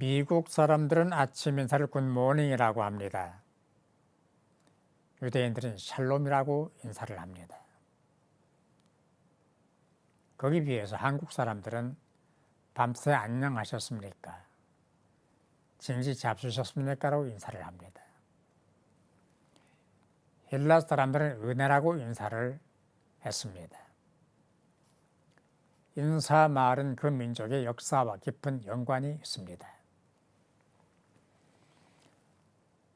미국 사람들은 아침 인사를 굿모닝이라고 합니다. 유대인들은 샬롬이라고 인사를 합니다. 거기 비해서 한국 사람들은 밤새 안녕하셨습니까? 진지 잡수셨습니까? 라고 인사를 합니다. 헬라 사람들은 은혜라고 인사를 했습니다. 인사말은 그 민족의 역사와 깊은 연관이 있습니다.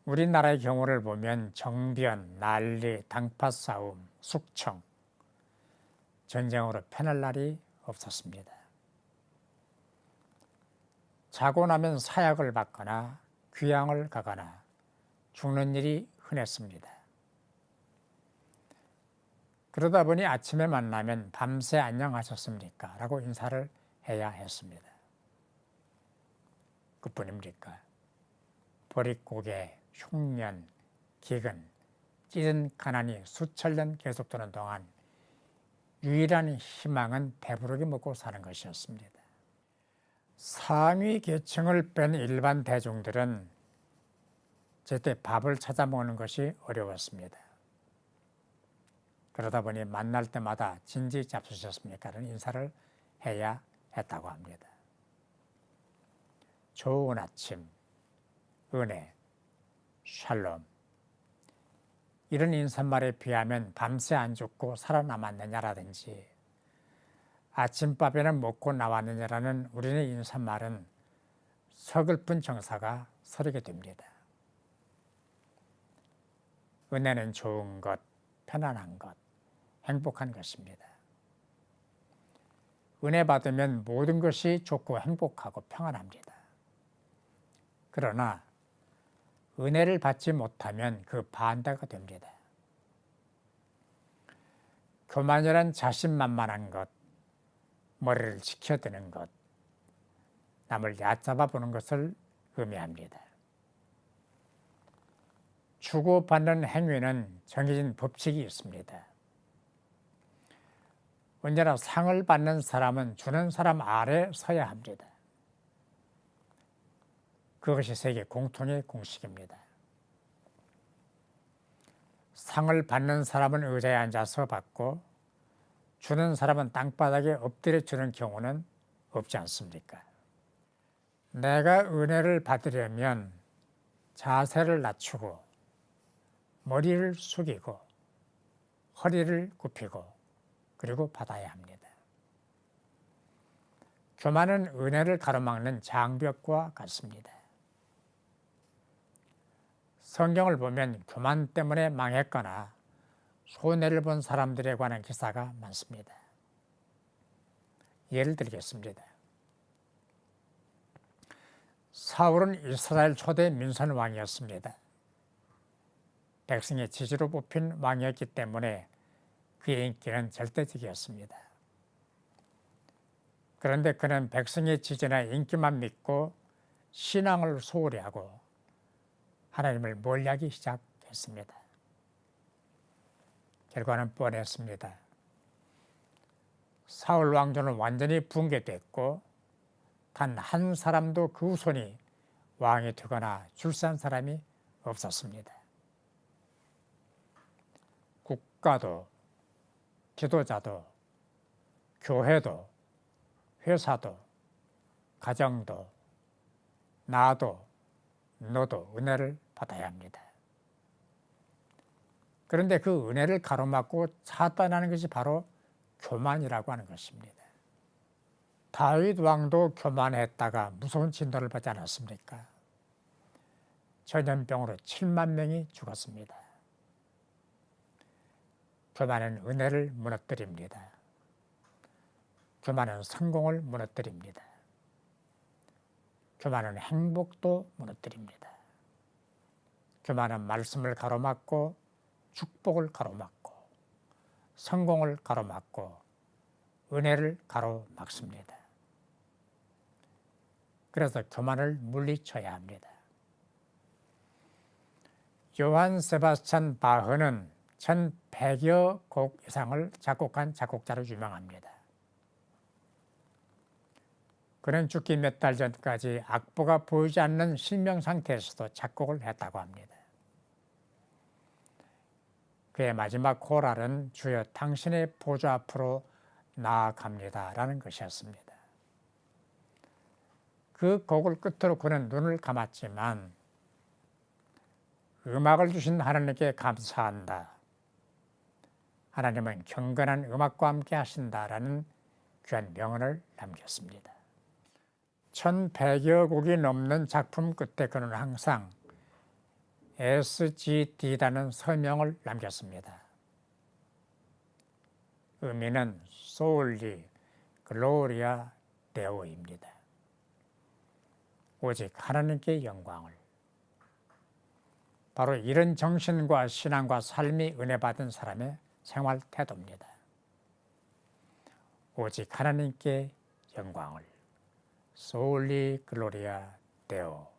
우리나라의 경우를 보면 정변, 난리, 당파 싸움, 숙청, 전쟁으로 편할 날이 없었습니다. 자고 나면 사약을 받거나 귀향을 가거나 죽는 일이 흔했습니다. 그러다 보니 아침에 만나면 밤새 안녕하셨습니까? 라고 인사를 해야 했습니다. 그뿐입니까? 보릿고개, 흉년, 기근, 찢은 가난이 수천 년 계속되는 동안 유일한 희망은 배부르게 먹고 사는 것이었습니다. 상위 계층을 뺀 일반 대중들은 제때 밥을 찾아 먹는 것이 어려웠습니다. 그러다 보니 만날 때마다 진지 잡수셨습니까? 라는 인사를 해야 했다고 합니다. 좋은 아침, 은혜, 샬롬, 이런 인사말에 비하면 밤새 안 죽고 살아남았느냐라든지 아침밥에는 먹고 나왔느냐라는 우리의 인사말은 서글픈 정사가 서리게 됩니다. 은혜는 좋은 것, 편안한 것, 행복한 것입니다. 은혜 받으면 모든 것이 좋고 행복하고 평안합니다. 그러나 은혜를 받지 못하면 그 반대가 됩니다. 교만이란 자신만만한 것, 머리를 치켜드는 것, 남을 얕잡아 보는 것을 의미합니다. 주고받는 행위는 정해진 법칙이 있습니다. 언제나 상을 받는 사람은 주는 사람 아래 서야 합니다. 그것이 세계 공통의 공식입니다. 상을 받는 사람은 의자에 앉아서 받고 주는 사람은 땅바닥에 엎드려 주는 경우는 없지 않습니까? 내가 은혜를 받으려면 자세를 낮추고 머리를 숙이고 허리를 굽히고 그리고 받아야 합니다. 교만은 은혜를 가로막는 장벽과 같습니다. 성경을 보면 교만 때문에 망했거나 손해를 본 사람들에 관한 기사가 많습니다. 예를 들겠습니다. 사울은 이스라엘 초대 민선 왕이었습니다. 백성의 지지로 뽑힌 왕이었기 때문에 그의 인기는 절대적이었습니다. 그런데 그는 백성의 지지나 인기만 믿고 신앙을 소홀히 하고 하나님을 멀리하기 시작했습니다. 결과는 뻔했습니다. 사울 왕조는 완전히 붕괴됐고 단 한 사람도 그 후손이 왕이 되거나 출세한 사람이 없었습니다. 국가도, 지도자도, 교회도, 회사도, 가정도, 나도, 너도 은혜를 받아야 합니다. 그런데 그 은혜를 가로막고 차단하는 것이 바로 교만이라고 하는 것입니다. 다윗 왕도 교만했다가 무서운 진노를 받지 않았습니까? 전염병으로 7만 명이 죽었습니다. 교만은 은혜를 무너뜨립니다. 교만은 성공을 무너뜨립니다. 교만은 행복도 무너뜨립니다. 교만은 말씀을 가로막고 축복을 가로막고 성공을 가로막고 은혜를 가로막습니다. 그래서 교만을 물리쳐야 합니다. 요한 세바스찬 바흐는 1100여 곡 이상을 작곡한 작곡자로 유명합니다. 그는 죽기 몇 달 전까지 악보가 보이지 않는 실명 상태에서도 작곡을 했다고 합니다. 그의 마지막 고랄은 주여 당신의 보좌 앞으로 나아갑니다 라는 것이었습니다. 그 곡을 끝으로 그는 눈을 감았지만 음악을 주신 하나님께 감사한다. 하나님은 경건한 음악과 함께 하신다라는 귀한 명언을 남겼습니다. 1100여 곡이 넘는 작품 끝에 그는 항상 SGD라는 서명을 남겼습니다. 의미는 솔리 글로리아 데오입니다. 오직 하나님께 영광을. 바로 이런 정신과 신앙과 삶이 은혜 받은 사람의 생활 태도입니다. 오직 하나님께 영광을. 솔리 글로리아 데오.